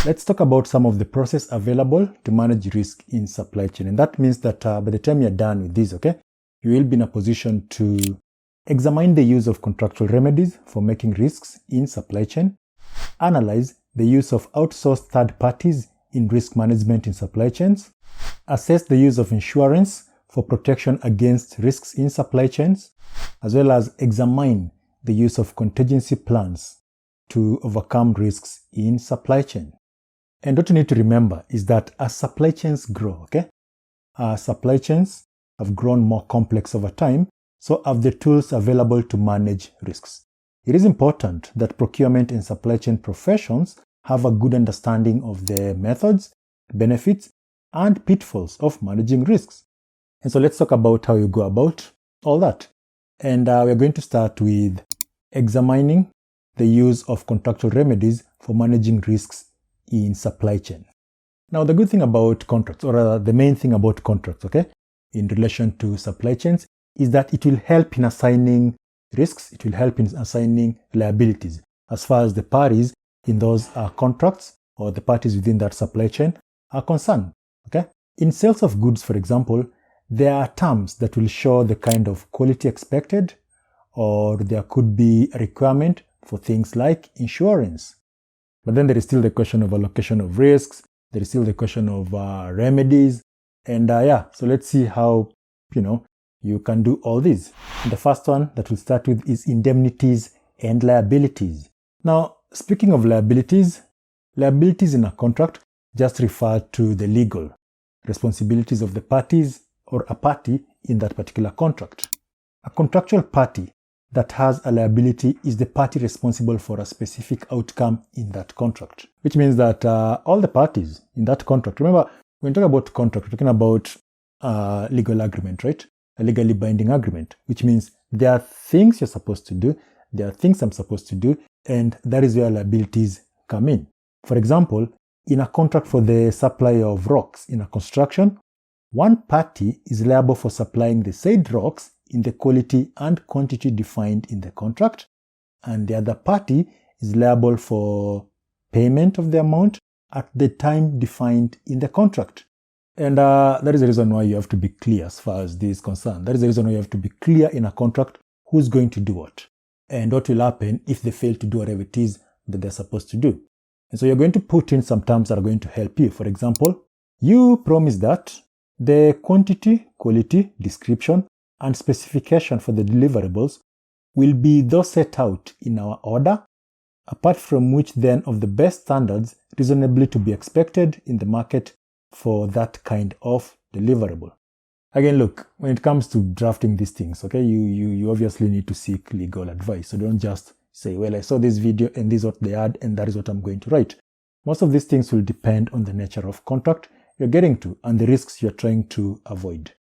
let's talk about some of the process available to manage risk in supply chain. And that means that by the time you're done with this, okay, you will be in a position to examine the use of contractual remedies for making risks in supply chain, analyze the use of outsourced third parties in risk management in supply chains, assess the use of insurance for protection against risks in supply chains, as well as examine the use of contingency plans to overcome risks in supply chain. And what you need to remember is that as supply chains grow, okay, supply chains have grown more complex over time, so have the tools available to manage risks. It is important that procurement and supply chain professions have a good understanding of the methods, benefits, and pitfalls of managing risks. And so let's talk about how you go about all that. And we're going to start with examining the use of contractual remedies for managing risks in supply chain. Now, the good thing about contracts, or rather the main thing about contracts, okay, in relation to supply chains, is that it will help in assigning risks, it will help in assigning liabilities as far as the parties in those contracts or the parties within that supply chain are concerned. Okay? In sales of goods, for example, there are terms that will show the kind of quality expected, or there could be a requirement for things like insurance. But then there is still the question of allocation of risks, there is still the question of remedies, and so let's see how, you can do all these. And the first one that we'll start with is indemnities and liabilities. Now, speaking of liabilities in a contract just refer to the legal responsibilities of the parties or a party in that particular contract. A contractual party that has a liability is the party responsible for a specific outcome in that contract, which means that all the parties in that contract, remember, when we talk about contract, we're talking about a legal agreement, right? A legally binding agreement, which means there are things you're supposed to do, there are things I'm supposed to do, and that is where liabilities come in. For example, in a contract for the supply of rocks in a construction, one party is liable for supplying the said rocks in the quality and quantity defined in the contract, and the other party is liable for payment of the amount at the time defined in the contract. And that is the reason why you have to be clear as far as this is concerned. That is the reason why you have to be clear in a contract who's going to do what, and what will happen if they fail to do whatever it is that they're supposed to do. And so you're going to put in some terms that are going to help you. For example, you promise that the quantity, quality, description, and specification for the deliverables will be thus set out in our order, apart from which then of the best standards reasonably to be expected in the market for that kind of deliverable. Again, look, when it comes to drafting these things, okay, you obviously need to seek legal advice. So don't just say, well, I saw this video and this is what they had and that is what I'm going to write. Most of these things will depend on the nature of contract you're getting to and the risks you're trying to avoid.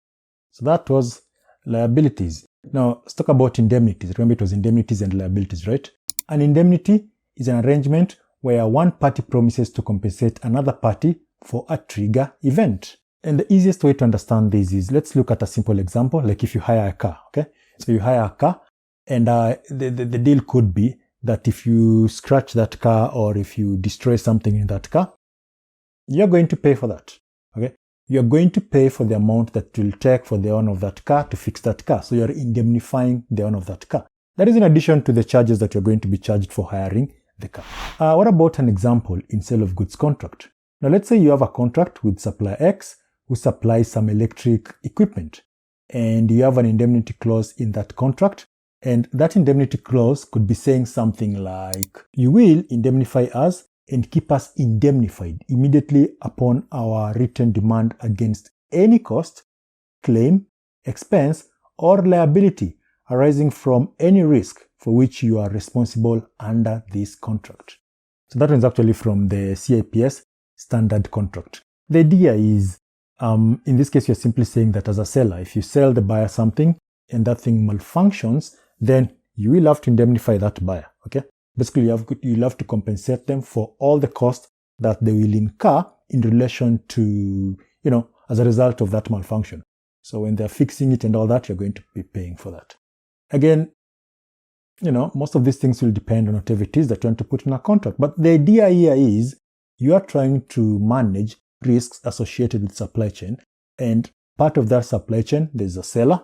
So that was liabilities. Now, let's talk about indemnities. Remember, it was indemnities and liabilities, right? An indemnity is an arrangement where one party promises to compensate another party for a trigger event. And the easiest way to understand this is, let's look at a simple example, like if you hire a car, okay? So you hire a car, and the deal could be that if you scratch that car or if you destroy something in that car, you're going to pay for that, okay? You're going to pay for the amount that it will take for the owner of that car to fix that car. So you're indemnifying the owner of that car. That is in addition to the charges that you're going to be charged for hiring the car. What about an example in sale of goods contract? Now, let's say you have a contract with supplier X who supplies some electric equipment, and you have an indemnity clause in that contract, and that indemnity clause could be saying something like, you will indemnify us and keep us indemnified immediately upon our written demand against any cost, claim, expense, or liability arising from any risk for which you are responsible under this contract. So that one's actually from the CIPS standard contract. The idea is, in this case, you're simply saying that as a seller, if you sell the buyer something and that thing malfunctions, then you will have to indemnify that buyer, okay? Basically, you'll have to compensate them for all the costs that they will incur in relation to, as a result of that malfunction. So when they're fixing it and all that, you're going to be paying for that. Again, most of these things will depend on whatever it is that you want to put in a contract. But the idea here is you are trying to manage risks associated with supply chain, and part of that supply chain, there's a seller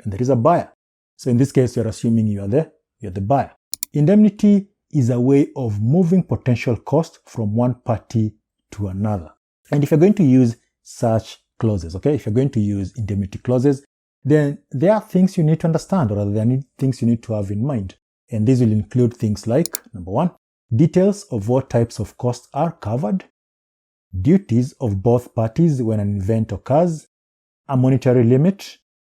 and there is a buyer. So in this case, you're assuming you're the buyer. Indemnity is a way of moving potential cost from one party to another. And if you're going to use such clauses, okay, if you're going to use indemnity clauses, then there are things you need to understand, or there are things you need to have in mind. And these will include things like, number one, details of what types of costs are covered, duties of both parties when an event occurs, a monetary limit,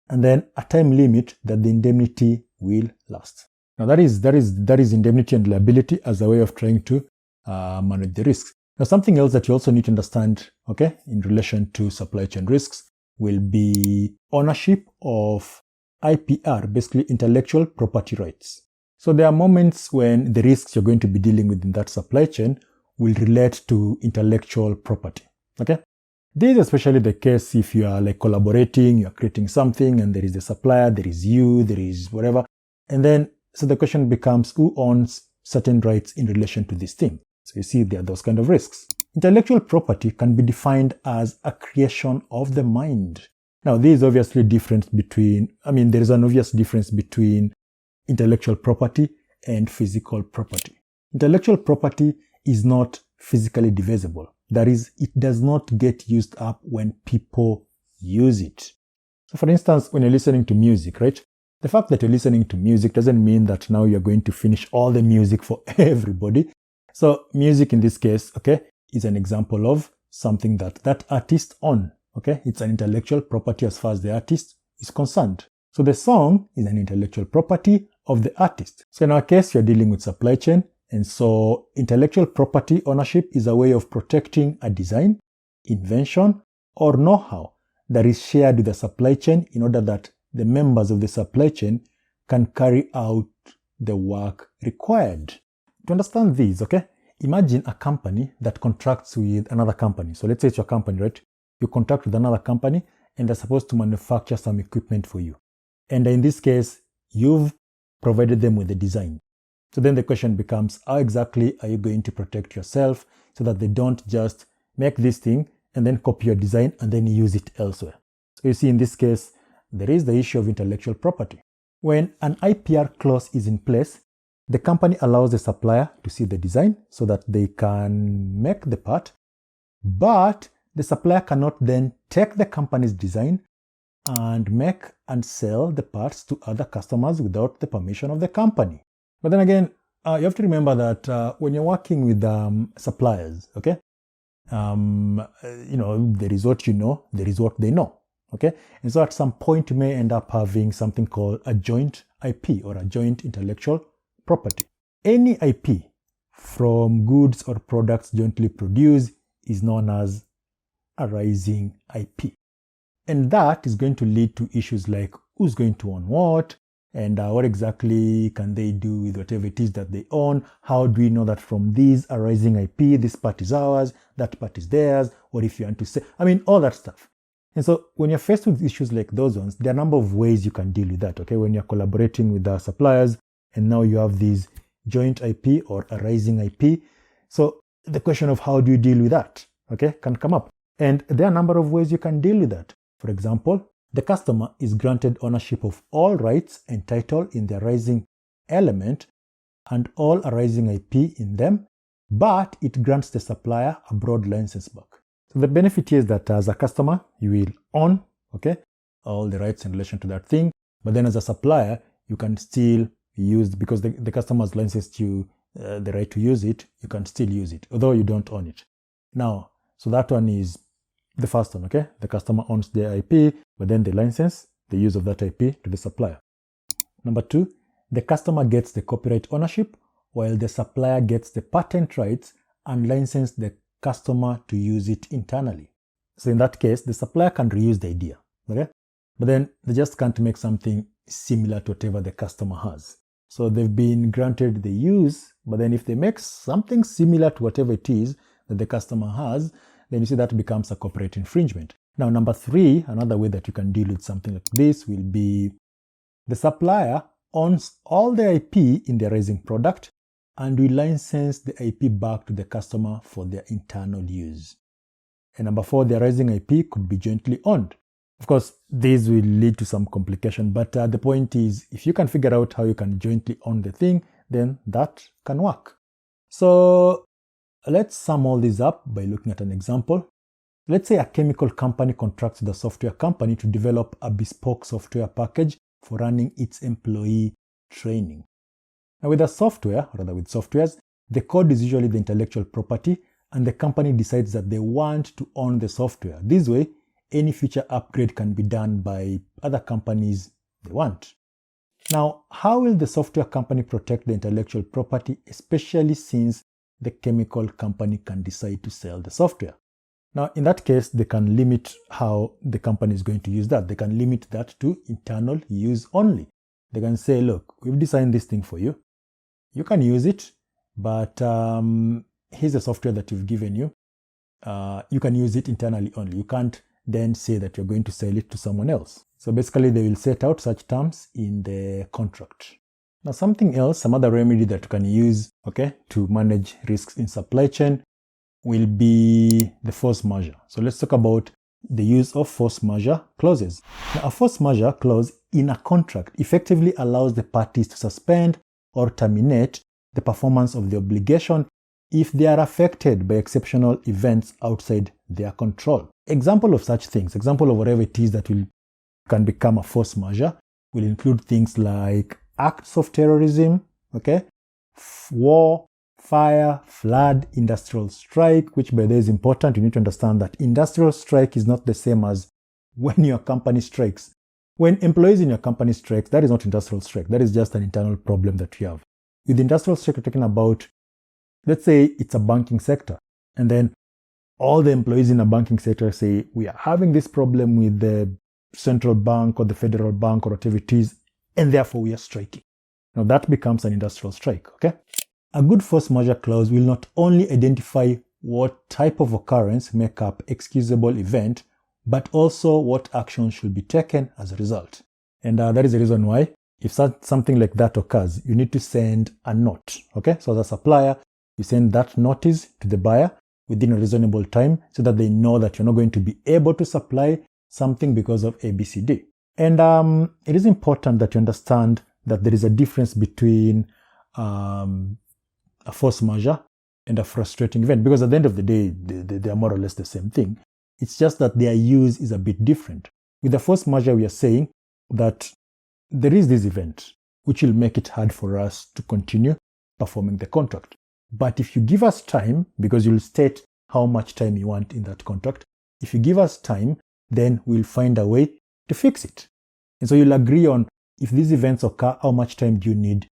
and then a time limit that the indemnity will last. Now that is indemnity and liability as a way of trying to manage the risks. Now something else that you also need to understand, okay, in relation to supply chain risks will be ownership of IPR, basically intellectual property rights. So there are moments when the risks you're going to be dealing with in that supply chain will relate to intellectual property, okay? This is especially the case if you are like collaborating, you're creating something and there is a supplier, there is you, there is whatever. And then, so the question becomes who owns certain rights in relation to this thing? So you see there are those kind of risks. Intellectual property can be defined as a creation of the mind. Now, there is obviously difference between, there is an obvious difference between intellectual property and physical property. Intellectual property is not physically divisible. That is, it does not get used up when people use it. So for instance, when you're listening to music, right? The fact that you're listening to music doesn't mean that now you're going to finish all the music for everybody. So music in this case, okay, is an example of something that artist owns, okay? It's an intellectual property as far as the artist is concerned. So the song is an intellectual property of the artist. So in our case, you're dealing with supply chain. And so intellectual property ownership is a way of protecting a design, invention, or know-how that is shared with the supply chain in order that the members of the supply chain can carry out the work required. To understand this, okay, imagine a company that contracts with another company. So let's say it's your company, right? You contract with another company and they're supposed to manufacture some equipment for you. And in this case, you've provided them with the design. So then the question becomes, how exactly are you going to protect yourself so that they don't just make this thing and then copy your design and then use it elsewhere? So you see, in this case, there is the issue of intellectual property. When an IPR clause is in place, the company allows the supplier to see the design so that they can make the part, but the supplier cannot then take the company's design and make and sell the parts to other customers without the permission of the company. But then again, you have to remember that when you're working with suppliers, okay, there is what you know, there is what they know, okay? And so at some point, you may end up having something called a joint IP or a joint intellectual property. Any IP from goods or products jointly produced is known as a rising IP. And that is going to lead to issues like who's going to own what, and what exactly can they do with whatever it is that they own? How do we know that from these arising IP, this part is ours, that part is theirs? What if you want to say, all that stuff. And so when you're faced with issues like those ones, there are a number of ways you can deal with that, okay? When you're collaborating with the suppliers, and now you have these joint IP or arising IP. So the question of how do you deal with that, okay, can come up. And there are a number of ways you can deal with that. For example, the customer is granted ownership of all rights and title in the arising element and all arising IP in them, but it grants the supplier a broad license back. So the benefit is that as a customer, you will own, okay, all the rights in relation to that thing, but then as a supplier, you can still use, because the customer has licensed you the right to use it, you can still use it, although you don't own it. Now, so that one is the first one, okay? The customer owns their IP, but then they license the use of that IP to the supplier. Number two, the customer gets the copyright ownership, while the supplier gets the patent rights and license the customer to use it internally. So in that case, the supplier can reuse the idea, okay? But then they just can't make something similar to whatever the customer has. So they've been granted the use, but then if they make something similar to whatever it is that the customer has, then you see that becomes a copyright infringement. Now, number three, another way that you can deal with something like this will be the supplier owns all the IP in the arising product, and we license the IP back to the customer for their internal use. And number 4, the arising IP could be jointly owned. Of course, this will lead to some complication, but the point is, if you can figure out how you can jointly own the thing, then that can work. So let's sum all this up by looking at an example. Let's say a chemical company contracts with a software company to develop a bespoke software package for running its employee training. Now with softwares, the code is usually the intellectual property, and the company decides that they want to own the software. This way, any future upgrade can be done by other companies they want. Now, how will the software company protect the intellectual property, especially since the chemical company can decide to sell the software? Now, in that case, they can limit how the company is going to use that. They can limit that to internal use only. They can say, look, we've designed this thing for you. You can use it, but here's the software that we've given you. You can use it internally only. You can't then say that you're going to sell it to someone else. So basically, they will set out such terms in the contract. Now, some other remedy that you can use, to manage risks in supply chain will be the force majeure. So let's talk about the use of force majeure clauses. Now, a force majeure clause in a contract effectively allows the parties to suspend or terminate the performance of the obligation if they are affected by exceptional events outside their control. Example of such things, example of whatever it is that can become a force majeure will include things like acts of terrorism, war, fire, flood, industrial strike, which by the way is important. You need to understand that industrial strike is not the same as when your company strikes. When employees in your company strike, that is not industrial strike. That is just an internal problem that you have. With industrial strike, we're talking about, let's say it's a banking sector, and then all the employees in a banking sector say, we are having this problem with the central bank or the federal bank or whatever it is, and therefore we are striking. Now that becomes an industrial strike, A good force majeure clause will not only identify what type of occurrence make up excusable event, but also what action should be taken as a result. And that is the reason why, if something like that occurs, you need to send a note, So as a supplier, you send that notice to the buyer within a reasonable time so that they know that you're not going to be able to supply something because of ABCD. And it is important that you understand that there is a difference between a force majeure and a frustrating event, because at the end of the day, they are more or less the same thing. It's just that their use is a bit different. With the force majeure, we are saying that there is this event which will make it hard for us to continue performing the contract. But if you give us time, because you'll state how much time you want in that contract, if you give us time, then we'll find a way to fix it. And so you'll agree on, if these events occur, how much time do you need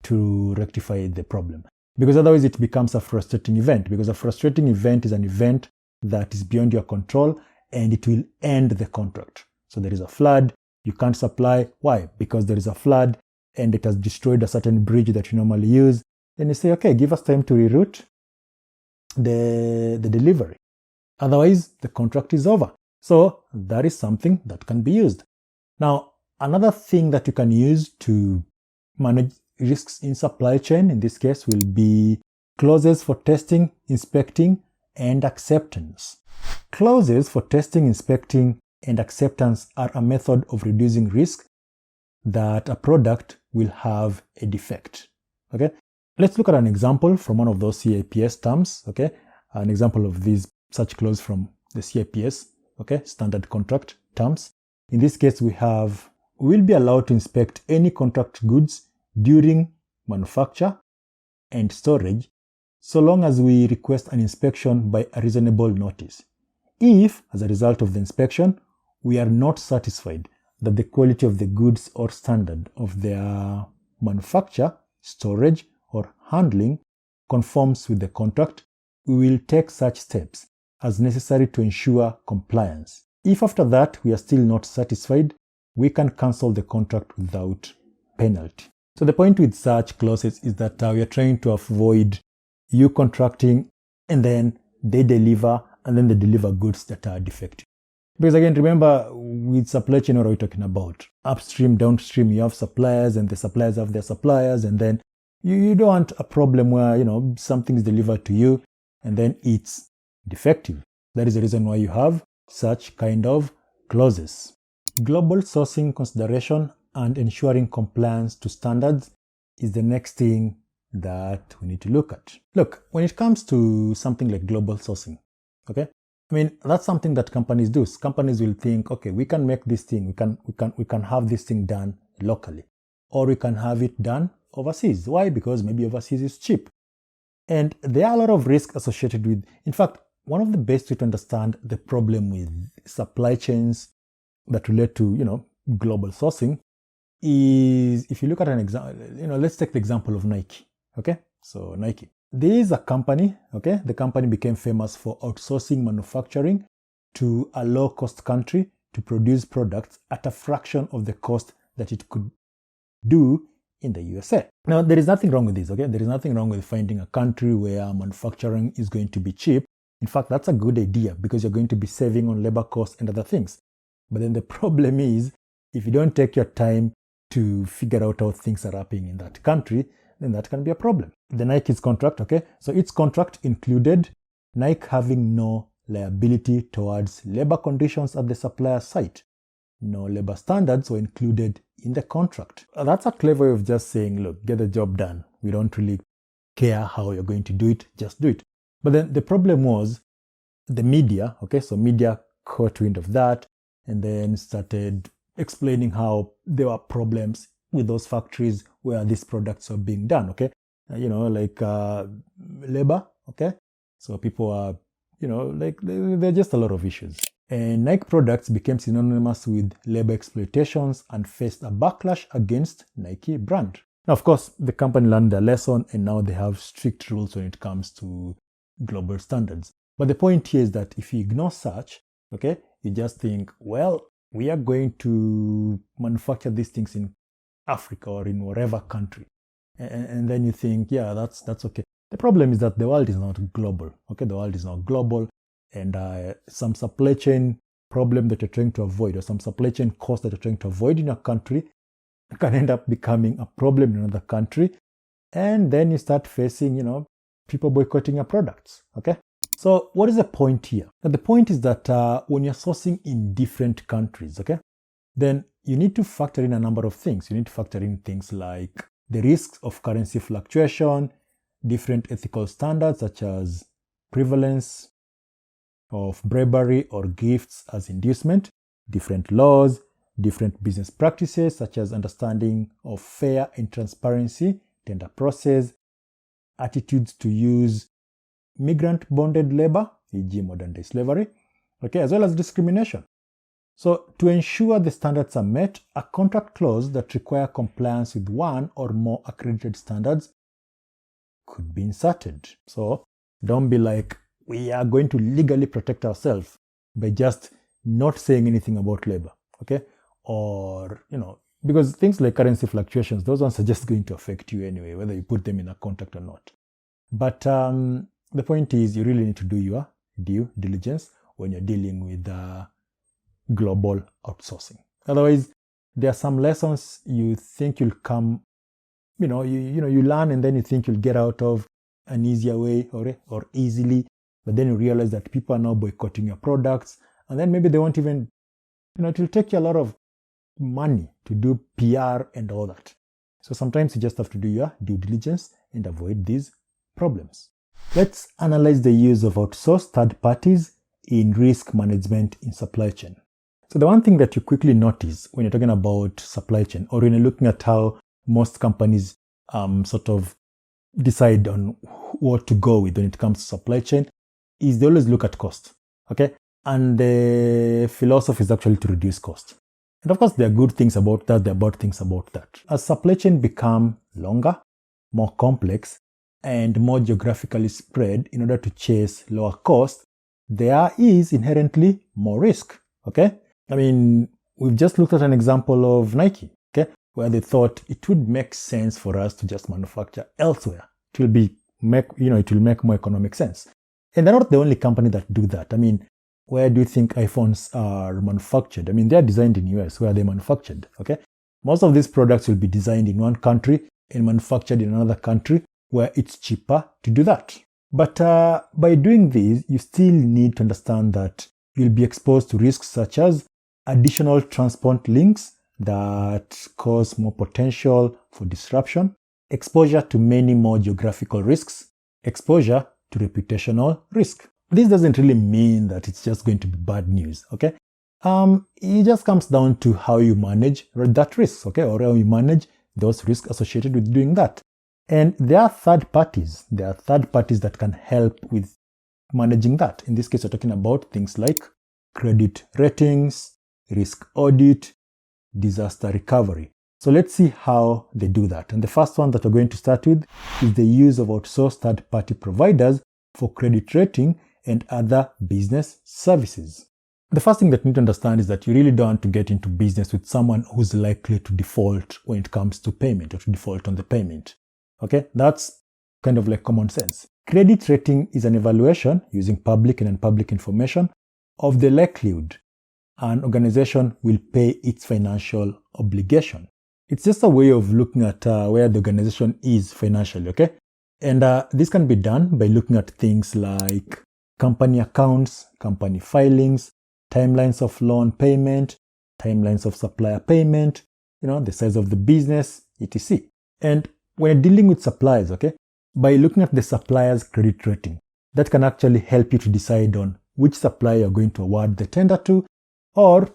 to rectify the problem? Because otherwise it becomes a frustrating event, because a frustrating event is an event that is beyond your control and it will end the contract. So there is a flood, you can't supply. Why? Because there is a flood and it has destroyed a certain bridge that you normally use. Then you say, okay, give us time to reroute the delivery. Otherwise, the contract is over. So that is something that can be used. Now, another thing that you can use to manage risks in supply chain, in this case, will be clauses for testing, inspecting, and acceptance. Clauses for testing, inspecting, and acceptance are a method of reducing risk that a product will have a defect. Let's look at an example from one of those CIPS terms. An example of such clause from the CIPS, standard contract terms. In this case, we'll be allowed to inspect any contract goods during manufacture and storage, so long as we request an inspection by a reasonable notice. If, as a result of the inspection, we are not satisfied that the quality of the goods or standard of their manufacture, storage, or handling conforms with the contract, we will take such steps as necessary to ensure compliance. If after that we are still not satisfied, we can cancel the contract without penalty. So the point with such clauses is that we are trying to avoid you contracting and then they deliver goods that are defective. Because again, remember, with supply chain, what are we talking about? Upstream, downstream, you have suppliers and the suppliers have their suppliers, and then You don't want a problem where, something is delivered to you and then it's defective. That is the reason why you have such kind of clauses. Global sourcing consideration and ensuring compliance to standards is the next thing that we need to look at. Look, when it comes to something like global sourcing, okay, that's something that companies do. Companies will think, okay, we can make this thing, we can have this thing done locally, or we can have it done overseas. Why? Because maybe overseas is cheap. And there are a lot of risks associated with, in fact, one of the best way to understand the problem with supply chains that relate to, global sourcing is if you look at an example, let's take the example of Nike. Okay, so Nike. There is a company, okay, the company became famous for outsourcing manufacturing to a low-cost country to produce products at a fraction of the cost that it could do in the USA. Now, there is nothing wrong with this, okay? There is nothing wrong with finding a country where manufacturing is going to be cheap. In fact, that's a good idea because you're going to be saving on labor costs and other things. But then the problem is, if you don't take your time to figure out how things are happening in that country, then that can be a problem. The Nike's contract, okay? So its contract included Nike having no liability towards labor conditions at the supplier site. No labor standards were included in the contract. That's a clever way of just saying, look, get the job done. We don't really care how you're going to do it, just do it. But then the problem was the media, okay? So media caught wind of that and then started explaining how there were problems with those factories where these products are being done, okay? Like labor, okay? So people are, there are just a lot of issues. And Nike products became synonymous with labor exploitations and faced a backlash against Nike brand. Now, of course, the company learned their lesson and now they have strict rules when it comes to global standards. But the point here is that if you ignore such, okay, you just think, well, we are going to manufacture these things in Africa or in whatever country. And then you think, yeah, that's okay. The problem is that the world is not global, okay? The world is not global. And some supply chain problem that you're trying to avoid or some supply chain cost that you're trying to avoid in your country can end up becoming a problem in another country. And then you start facing, people boycotting your products, okay? So what is the point here? Now, the point is that when you're sourcing in different countries, okay, then you need to factor in a number of things. You need to factor in things like the risks of currency fluctuation, different ethical standards such as prevalence of bribery or gifts as inducement, different laws, different business practices such as understanding of fair and transparency, tender process, attitudes to use migrant bonded labor, e.g. modern day slavery, okay, as well as discrimination. So to ensure the standards are met, a contract clause that require compliance with one or more accredited standards could be inserted. So don't be like, we are going to legally protect ourselves by just not saying anything about labor, okay? Or, because things like currency fluctuations, those ones are just going to affect you anyway, whether you put them in a contract or not. But the point is you really need to do your due diligence when you're dealing with global outsourcing. Otherwise, there are some lessons you think you'll come, you learn and then you think you'll get out of an easier way or easily. But then you realize that people are now boycotting your products. And then maybe they won't even, it will take you a lot of money to do PR and all that. So sometimes you just have to do your due diligence and avoid these problems. Let's analyze the use of outsourced third parties in risk management in supply chain. So the one thing that you quickly notice when you're talking about supply chain or when you're looking at how most companies sort of decide on what to go with when it comes to supply chain is they always look at cost, okay? And the philosophy is actually to reduce cost. And of course, there are good things about that, there are bad things about that. As supply chain become longer, more complex, and more geographically spread in order to chase lower cost, there is inherently more risk, okay? We've just looked at an example of Nike, okay? Where they thought it would make sense for us to just manufacture elsewhere. It will make more economic sense. And they're not the only company that do that. Where do you think iPhones are manufactured? They're designed in US, where they're manufactured, okay? Most of these products will be designed in one country and manufactured in another country where it's cheaper to do that. But by doing this, you still need to understand that you'll be exposed to risks such as additional transport links that cause more potential for disruption, exposure to many more geographical risks, exposure to reputational risk. This doesn't really mean that it's just going to be bad news, okay? It just comes down to how you manage that risk, okay? Or how you manage those risks associated with doing that. And there are third parties. There are third parties that can help with managing that. In this case, we're talking about things like credit ratings, risk audit, disaster recovery. So let's see how they do that. And the first one that we're going to start with is the use of outsourced third-party providers for credit rating and other business services. The first thing that you need to understand is that you really don't want to get into business with someone who's likely to default when it comes to payment or to default on the payment. Okay, that's kind of like common sense. Credit rating is an evaluation using public and non-public information of the likelihood an organization will pay its financial obligation. It's just a way of looking at where the organization is financially, okay? And this can be done by looking at things like company accounts, company filings, timelines of loan payment, timelines of supplier payment, the size of the business, etc. And when you're dealing with suppliers, okay, by looking at the supplier's credit rating, that can actually help you to decide on which supplier you're going to award the tender to, or,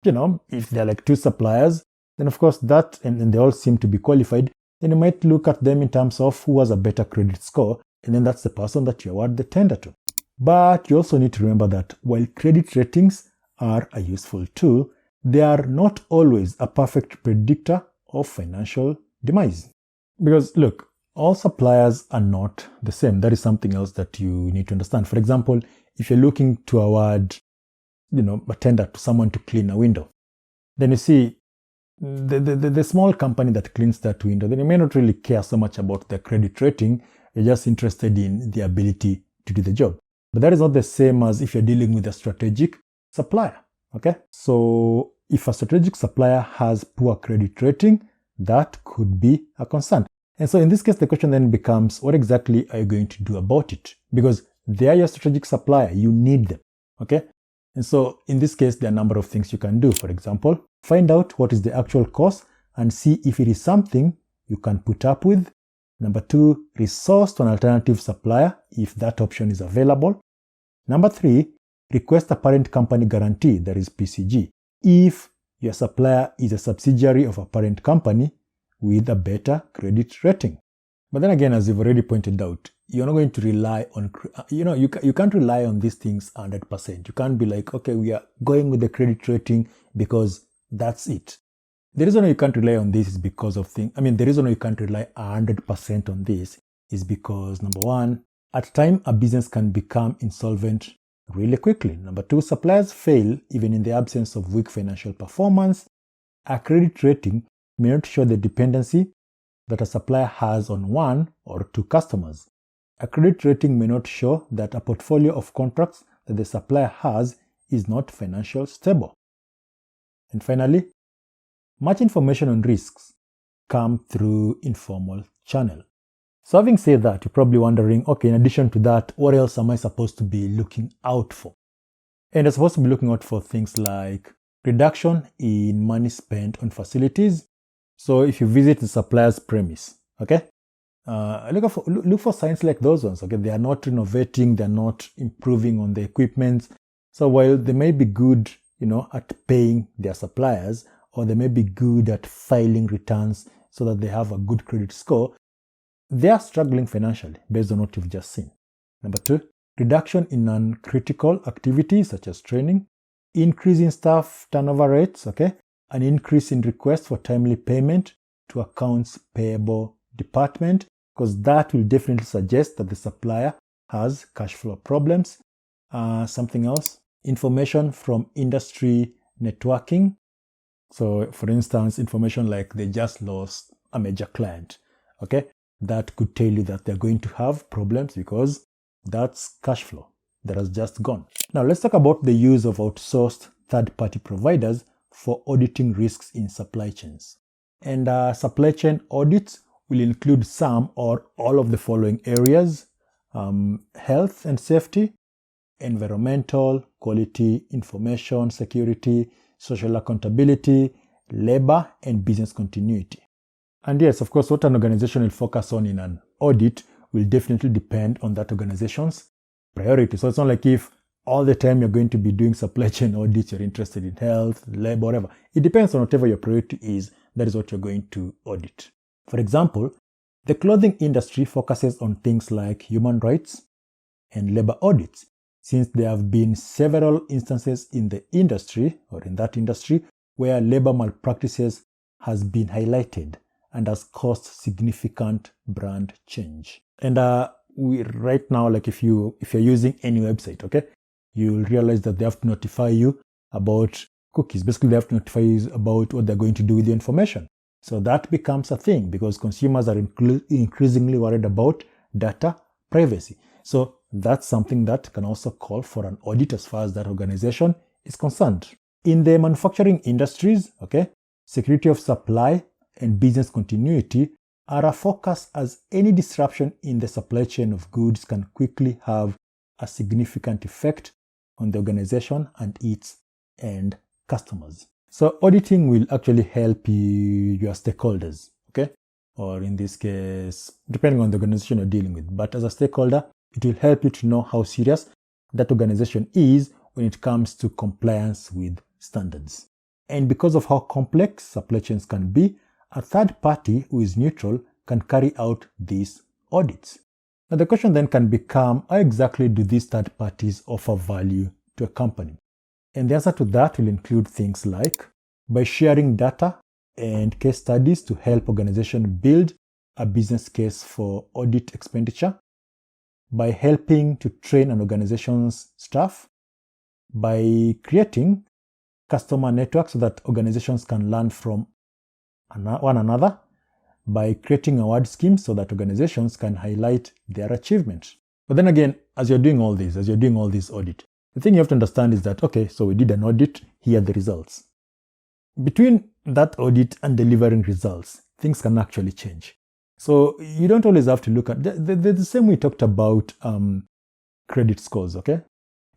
if there are like two suppliers, then of course that, and they all seem to be qualified, then you might look at them in terms of who has a better credit score, and then that's the person that you award the tender to. But you also need to remember that while credit ratings are a useful tool, they are not always a perfect predictor of financial demise. Because look, all suppliers are not the same. That is something else that you need to understand. For example, if you're looking to award, a tender to someone to clean a window, then you see the small company that cleans that window, then you may not really care so much about the credit rating. You're just interested in the ability to do the job. But that is not the same as if you're dealing with a strategic supplier, okay? So if a strategic supplier has poor credit rating, that could be a concern. And so in this case, the question then becomes, what exactly are you going to do about it? Because they are your strategic supplier, you need them, okay? And so in this case, there are a number of things you can do. For example, find out what is the actual cost and see if it is something you can put up with. Number 2, resource to an alternative supplier if that option is available. Number 3, request a parent company guarantee, that is PCG, if your supplier is a subsidiary of a parent company with a better credit rating. But then again, as you've already pointed out, you're not going to rely on, you can't rely on these things 100%. You can't be like, okay, we are going with the credit rating because that's it. The reason why you can't rely on this is because of things. The reason why you can't rely 100% on this is because, number 1, at time a business can become insolvent really quickly. Number 2, suppliers fail even in the absence of weak financial performance. A credit rating may not show the dependency that a supplier has on 1 or 2 customers. A credit rating may not show that a portfolio of contracts that the supplier has is not financially stable. And finally, much information on risks come through informal channel. So having said that, you're probably wondering, okay, in addition to that, what else am I supposed to be looking out for? And you're supposed to be looking out for things like reduction in money spent on facilities. So if you visit the supplier's premise, okay, look for signs like those ones. Okay, they are not renovating, they're not improving on the equipment. So while they may be good, at paying their suppliers, or they may be good at filing returns so that they have a good credit score, they are struggling financially based on what you've just seen. Number 2, reduction in non-critical activities such as training, increase in staff turnover rates, okay, an increase in requests for timely payment to accounts payable department, because that will definitely suggest that the supplier has cash flow problems. Something else, information from industry networking. So for instance, information like they just lost a major client, okay, that could tell you that they're going to have problems because that's cash flow that has just gone. Now let's talk about the use of outsourced third-party providers for auditing risks in supply chains. And supply chain audits will include some or all of the following areas: health and safety, environmental, quality, information security, social accountability, labor, and business continuity. And yes, of course, what an organization will focus on in an audit will definitely depend on that organization's priority. So it's not like if all the time you're going to be doing supply chain audits, you're interested in health, labor, whatever. It depends on whatever your priority is, that is what you're going to audit. For example, the clothing industry focuses on things like human rights and labor audits, since there have been several instances in the industry or in that industry where labor malpractices has been highlighted and has caused significant brand change. And we right now, like if you're using any website, okay, you'll realize that they have to notify you about cookies. Basically, they have to notify you about what they're going to do with the information. So that becomes a thing because consumers are increasingly worried about data privacy. So that's something that can also call for an audit as far as that organization is concerned. In the manufacturing industries, okay, security of supply and business continuity are a focus, as any disruption in the supply chain of goods can quickly have a significant effect on the organization and its end customers. So auditing will actually help your stakeholders, okay? Or in this case, depending on the organization you're dealing with. But as a stakeholder, it will help you to know how serious that organization is when it comes to compliance with standards. And because of how complex supply chains can be, a third party who is neutral can carry out these audits. Now the question then can become, how exactly do these third parties offer value to a company? And the answer to that will include things like by sharing data and case studies to help organizations build a business case for audit expenditure, by helping to train an organization's staff, by creating customer networks so that organizations can learn from one another, by creating award schemes so that organizations can highlight their achievements. But then again, as you're doing all this audit, the thing you have to understand is that, okay, so we did an audit, here are the results. Between that audit and delivering results, things can actually change. So you don't always have to look at the same we talked about credit scores, okay?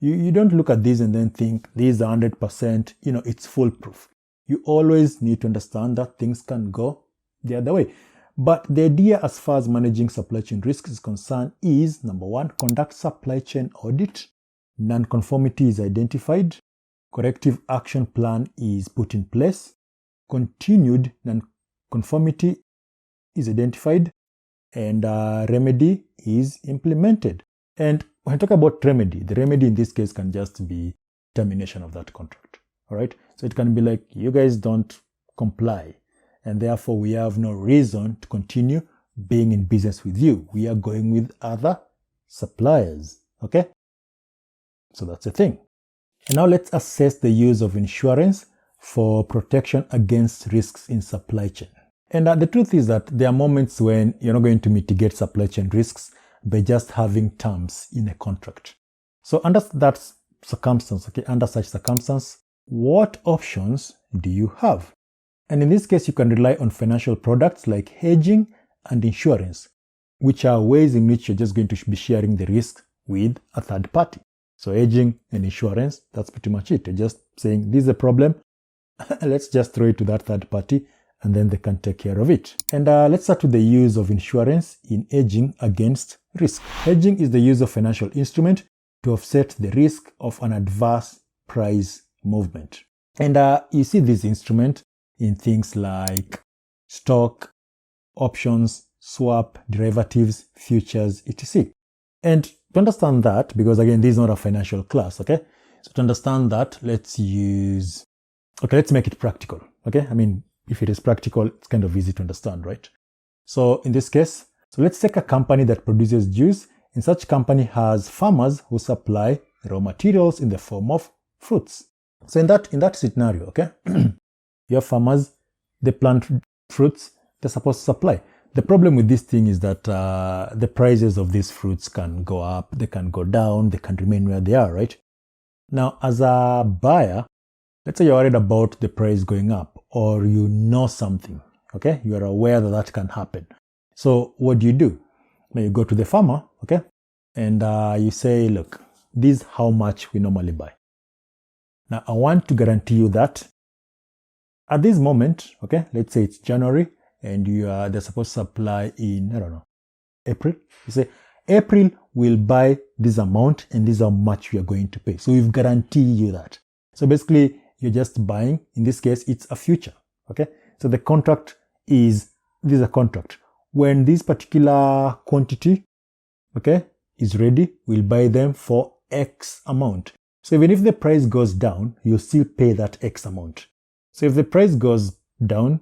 You don't look at these and then think these are 100%, it's foolproof. You always need to understand that things can go the other way. But the idea as far as managing supply chain risks is concerned is, number one, conduct supply chain audit, non-conformity is identified, corrective action plan is put in place, continued non-conformity is identified, and remedy is implemented. And when I talk about remedy, the remedy in this case can just be termination of that contract. All right. So it can be like, you guys don't comply, and therefore we have no reason to continue being in business with you. We are going with other suppliers. Okay. So that's the thing. And now let's assess the use of insurance for protection against risks in supply chain. And the truth is that there are moments when you're not going to mitigate supply chain risks by just having terms in a contract. So under that circumstance, okay, under such circumstance, what options do you have? And in this case, you can rely on financial products like hedging and insurance, which are ways in which you're just going to be sharing the risk with a third party. So hedging and insurance, that's pretty much it. You're just saying, this is a problem, let's just throw it to that third party, and then they can take care of it. And let's start with the use of insurance in hedging against risk. Hedging is the use of financial instrument to offset the risk of an adverse price movement. And you see this instrument in things like stock, options, swap, derivatives, futures, etc. And to understand that, because again, this is not a financial class, okay? So to understand that, let's make it practical, okay? I mean, if it is practical, it's kind of easy to understand, right? So in this case, let's take a company that produces juice, and such company has farmers who supply raw materials in the form of fruits. So in that scenario, okay, you have farmers, they plant fruits, they're supposed to supply. The problem with this thing is that the prices of these fruits can go up, they can go down, they can remain where they are, right? Now, as a buyer, let's say you're worried about the price going up, or you know something, okay? You are aware that can happen. So what do? Now you go to the farmer, okay, and you say, look, this is how much we normally buy. Now I want to guarantee you that at this moment, okay, let's say it's January and they're supposed to supply in, I don't know, April. You say, April will buy this amount and this is how much we are going to pay. So we've guaranteed you that. So basically, you're just buying. In this case, it's a future, okay? So the contract is, this is a contract. When this particular quantity, okay, is ready, we'll buy them for X amount. So even if the price goes down, you'll still pay that X amount. So if the price goes down,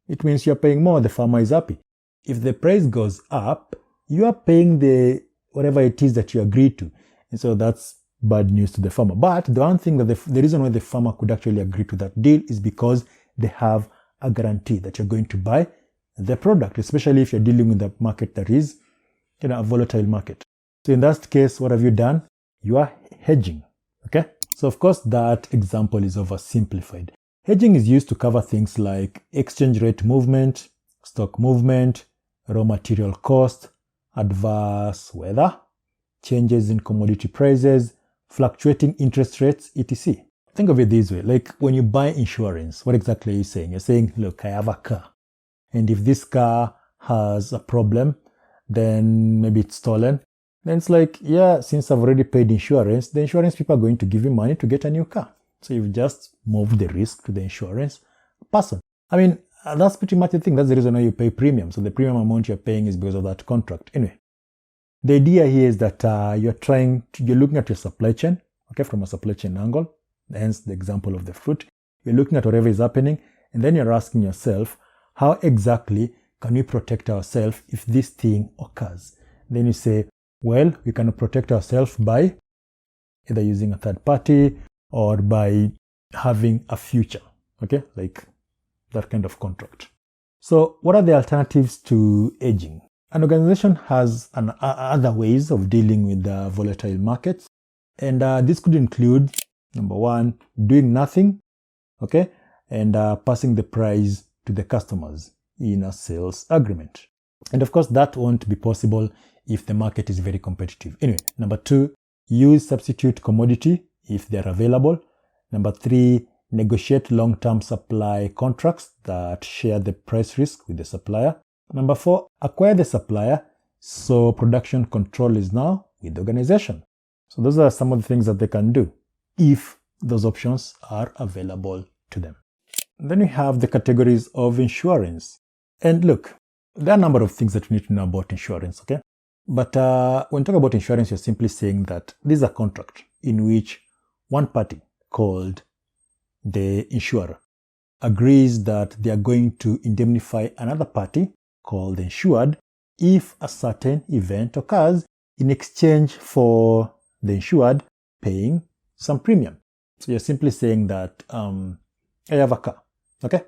it means you're paying more, the farmer is happy. If the price goes up, you are paying the whatever it is that you agreed to. And so that's bad news to the farmer. But the one thing that the reason why the farmer could actually agree to that deal is because they have a guarantee that you're going to buy the product, especially if you're dealing with a market that is, a volatile market. So in that case, what have you done? You are hedging, okay? So of course, that example is oversimplified. Hedging is used to cover things like exchange rate movement, stock movement, raw material cost, adverse weather, changes in commodity prices, fluctuating interest rates, etc. Think of it this way, like when you buy insurance, what exactly are you saying? You're saying, look, I have a car, and if this car has a problem, then maybe it's stolen, then it's like, yeah, since I've already paid insurance, the insurance people are going to give you money to get a new car. So you've just moved the risk to the insurance person. I mean, that's pretty much the thing. That's the reason why you pay premium. So the premium amount you're paying is because of that contract. Anyway, the idea here is that you're looking at your supply chain, okay, from a supply chain angle, hence the example of the fruit. You're looking at whatever is happening, and then you're asking yourself, how exactly can we protect ourselves if this thing occurs? Then you say, well, we can protect ourselves by either using a third party or by having a future, okay, like that kind of contract. So what are the alternatives to hedging? An organization has other ways of dealing with the volatile markets, and this could include, number one, doing nothing, okay, and passing the price to the customers in a sales agreement. And of course, that won't be possible if the market is very competitive. Anyway, number two, use substitute commodity if they're available. Number three, negotiate long-term supply contracts that share the price risk with the supplier. Number four, acquire the supplier so production control is now with the organization. So those are some of the things that they can do if those options are available to them. Then we have the categories of insurance. And look, there are a number of things that we need to know about insurance, okay? But when you talk about insurance, you're simply saying that this is a contract in which one party, called the insurer, agrees that they are going to indemnify another party, called the insured, if a certain event occurs in exchange for the insured paying some premium. So you're simply saying that I have a car, okay?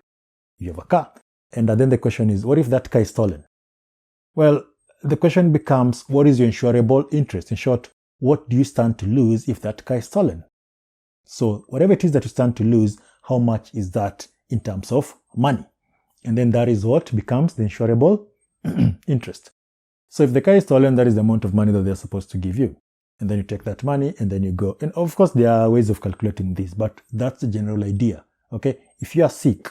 You have a car. And then the question is, what if that car is stolen? Well, the question becomes, what is your insurable interest? In short, what do you stand to lose if that car is stolen? So whatever it is that you stand to lose, how much is that in terms of money? And then that is what becomes the insurable interest. So if the car is stolen, that is the amount of money that they're supposed to give you. And then you take that money and then you go. And of course, there are ways of calculating this, but that's the general idea. Okay? If you are sick,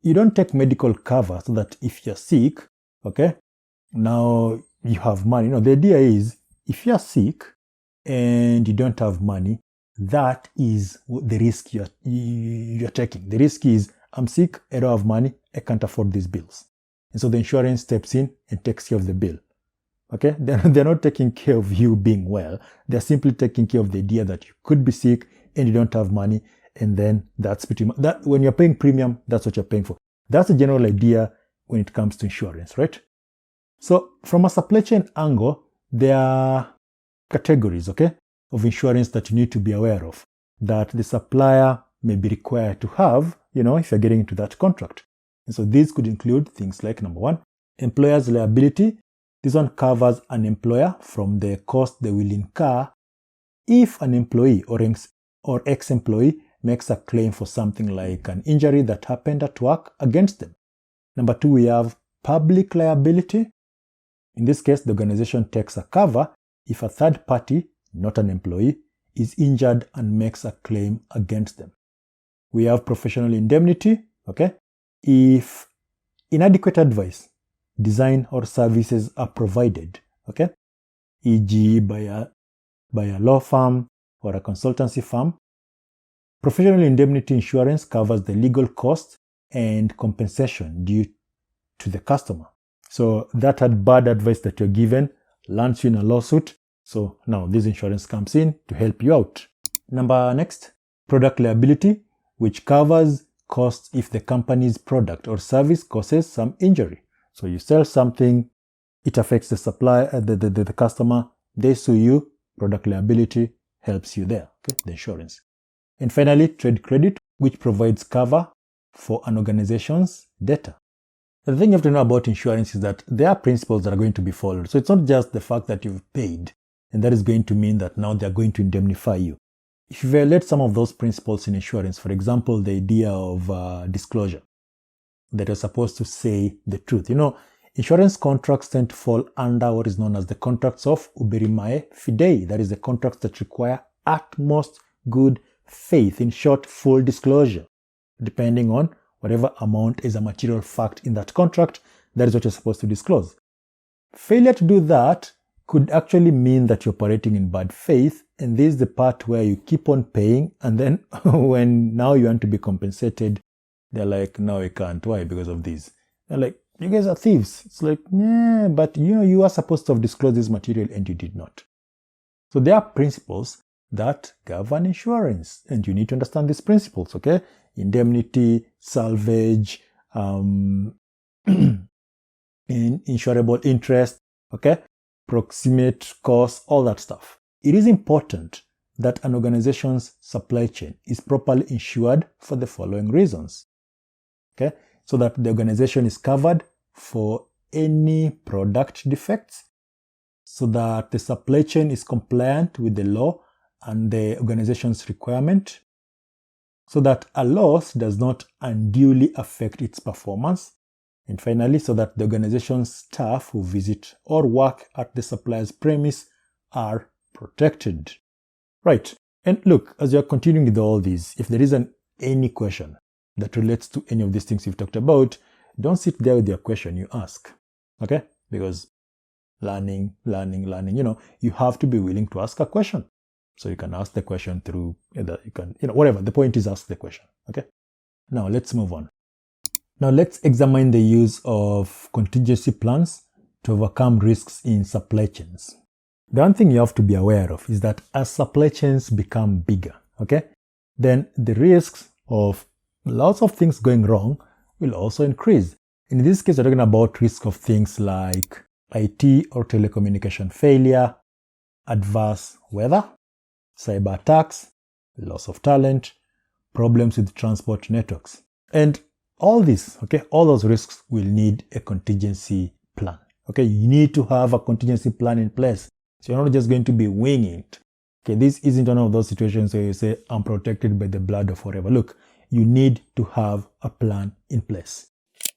you don't take medical cover so that if you're sick, okay, now you have money. No, the idea is if you're sick and you don't have money, that is the risk you're taking. The risk is, I'm sick, I don't have money, I can't afford these bills. And so the insurance steps in and takes care of the bill. Okay? They're not taking care of you being well. They're simply taking care of the idea that you could be sick and you don't have money. And then that's pretty much that. When you're paying premium, that's what you're paying for. That's the general idea when it comes to insurance, right? So from a supply chain angle, there are categories, okay, of insurance that you need to be aware of that the supplier may be required to have, if you're getting into that contract. And so these could include things like, number one, employer's liability. This one covers an employer from the cost they will incur if an employee or ex-employee makes a claim for something like an injury that happened at work against them. Number two, we have public liability. In this case, the organization takes a cover if a third party, not an employee, is injured and makes a claim against them. We have professional indemnity, okay? If inadequate advice, design, or services are provided, okay? E.g. by a law firm or a consultancy firm. Professional indemnity insurance covers the legal costs and compensation due to the customer. So that had bad advice that you're given lands you in a lawsuit. So now this insurance comes in to help you out. Next, product liability, which covers costs if the company's product or service causes some injury. So you sell something, it affects the supplier, the customer, they sue you, product liability helps you there, okay, the insurance. And finally, trade credit, which provides cover for an organization's data. The thing you have to know about insurance is that there are principles that are going to be followed. So it's not just the fact that you've paid, and that is going to mean that now they're going to indemnify you. If you violate some of those principles in insurance, for example, the idea of disclosure, that you're supposed to say the truth. Insurance contracts tend to fall under what is known as the contracts of uberimae fidei. That is the contracts that require utmost good faith, in short, full disclosure. Depending on whatever amount is a material fact in that contract, that is what you're supposed to disclose. Failure to do that could actually mean that you're operating in bad faith, and this is the part where you keep on paying, and then when now you want to be compensated, they're like, no, we can't. Why? Because of this. They're like, you guys are thieves. It's like, yeah, but you are supposed to have disclosed this material and you did not. So there are principles that govern insurance, and you need to understand these principles, okay? Indemnity, salvage, and insurable interest, okay? Proximate cost, all that stuff. It is important that an organization's supply chain is properly insured for the following reasons, okay? So that the organization is covered for any product defects, so that the supply chain is compliant with the law and the organization's requirement, so that a loss does not unduly affect its performance, and finally, so that the organization's staff who visit or work at the supplier's premise are protected. Right, and look, as you're continuing with all these, if there isn't any question that relates to any of these things you've talked about, don't sit there with your question, you ask, okay? Because learning, you have to be willing to ask a question. So you can ask the question through, whatever. The point is ask the question, okay? Now let's move on. Now let's examine the use of contingency plans to overcome risks in supply chains. The one thing you have to be aware of is that as supply chains become bigger, okay, then the risks of lots of things going wrong will also increase. In this case, we're talking about risk of things like IT or telecommunication failure, adverse weather, cyber attacks, loss of talent, problems with transport networks. And all this, okay, all those risks will need a contingency plan. Okay, you need to have a contingency plan in place. So you're not just going to be winging it. Okay, this isn't one of those situations where you say, I'm protected by the blood of forever. Look, you need to have a plan in place.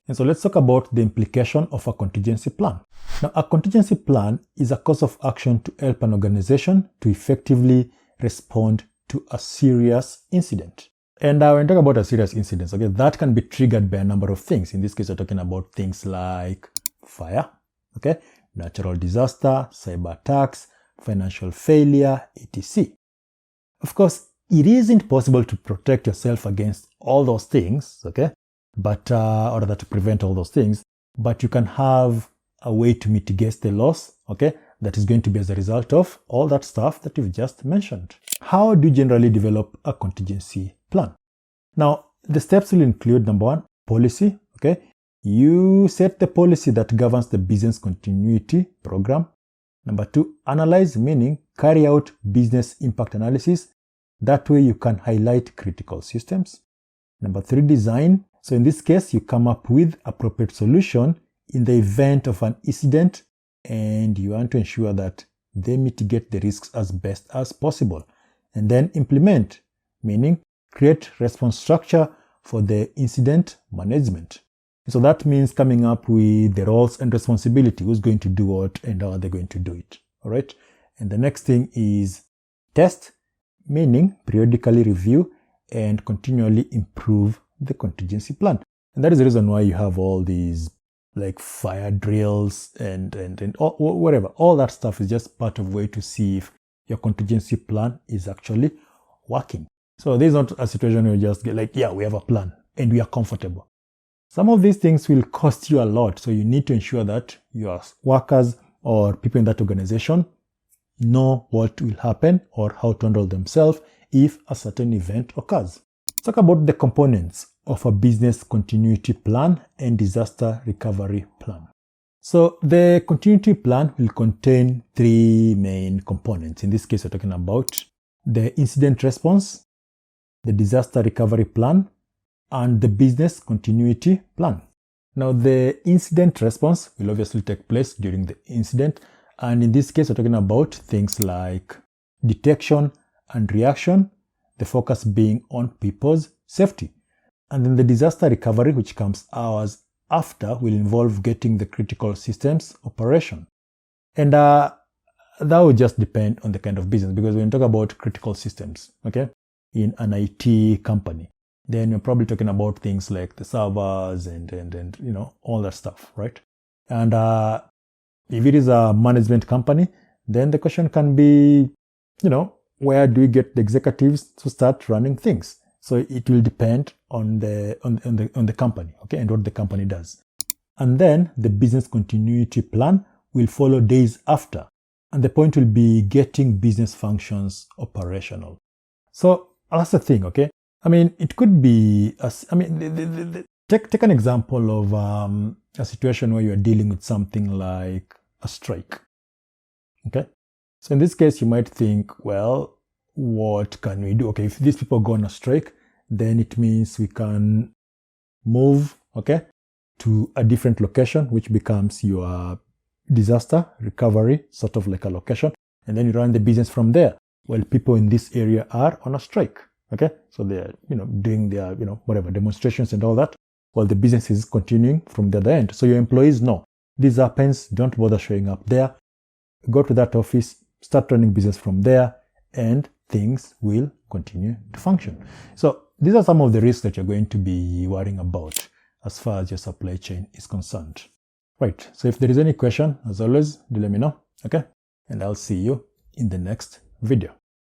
And so let's talk about the implication of a contingency plan. Now, a contingency plan is a course of action to help an organization to effectively respond to a serious incident. And when talk about a serious incident, okay, that can be triggered by a number of things. In this case, we're talking about things like fire, okay, natural disaster, cyber attacks, financial failure, etc. Of course, it isn't possible to protect yourself against all those things, okay, but or rather to prevent all those things, but you can have a way to mitigate the loss, okay, that is going to be as a result of all that stuff that you've just mentioned. How do you generally develop a contingency plan? Now, the steps will include, number one, policy, okay. You set the policy that governs the business continuity program. Number two, analyze, meaning carry out business impact analysis. That way you can highlight critical systems. Number three, design. So in this case, you come up with appropriate solution in the event of an incident, and you want to ensure that they mitigate the risks as best as possible. And then implement, meaning create response structure for the incident management. So that means coming up with the roles and responsibility, who's going to do what and how are they going to do it. All right. And the next thing is test, meaning periodically review and continually improve the contingency plan. And that is the reason why you have all these like fire drills and whatever. All that stuff is just part of way to see if your contingency plan is actually working. So this is not a situation where you just get like, yeah, we have a plan and we are comfortable. Some of these things will cost you a lot. So you need to ensure that your workers or people in that organization know what will happen or how to handle themselves if a certain event occurs. Let's talk about the components of a business continuity plan and disaster recovery plan. So the continuity plan will contain three main components. In this case, we're talking about the incident response, the disaster recovery plan, and the business continuity plan. Now, the incident response will obviously take place during the incident. And in this case, we're talking about things like detection and reaction, the focus being on people's safety. And then the disaster recovery, which comes hours after, will involve getting the critical systems operation. And that will just depend on the kind of business, because when you talk about critical systems, okay, in an IT company, then you're probably talking about things like the servers and you know, all that stuff, right? And if it is a management company, then the question can be, you know, where do we get the executives to start running things? So it will depend on the company, okay, and what the company does. And then the business continuity plan will follow days after, and the point will be getting business functions operational. So that's the thing, okay. I mean, it could be, take an example of a situation where you are dealing with something like a strike, okay? So in this case, you might think, well, what can we do? Okay, if these people go on a strike, then it means we can move, okay, to a different location, which becomes your disaster recovery, sort of like a location, and then you run the business from there. Well, people in this area are on a strike. Okay, so they're, you know, doing their, you know, whatever, demonstrations and all that, while the business is continuing from the other end. So your employees know this happens, don't bother showing up there. Go to that office, start running business from there, and things will continue to function. So these are some of the risks that you're going to be worrying about as far as your supply chain is concerned. Right, so if there is any question, as always, do let me know, okay? And I'll see you in the next video.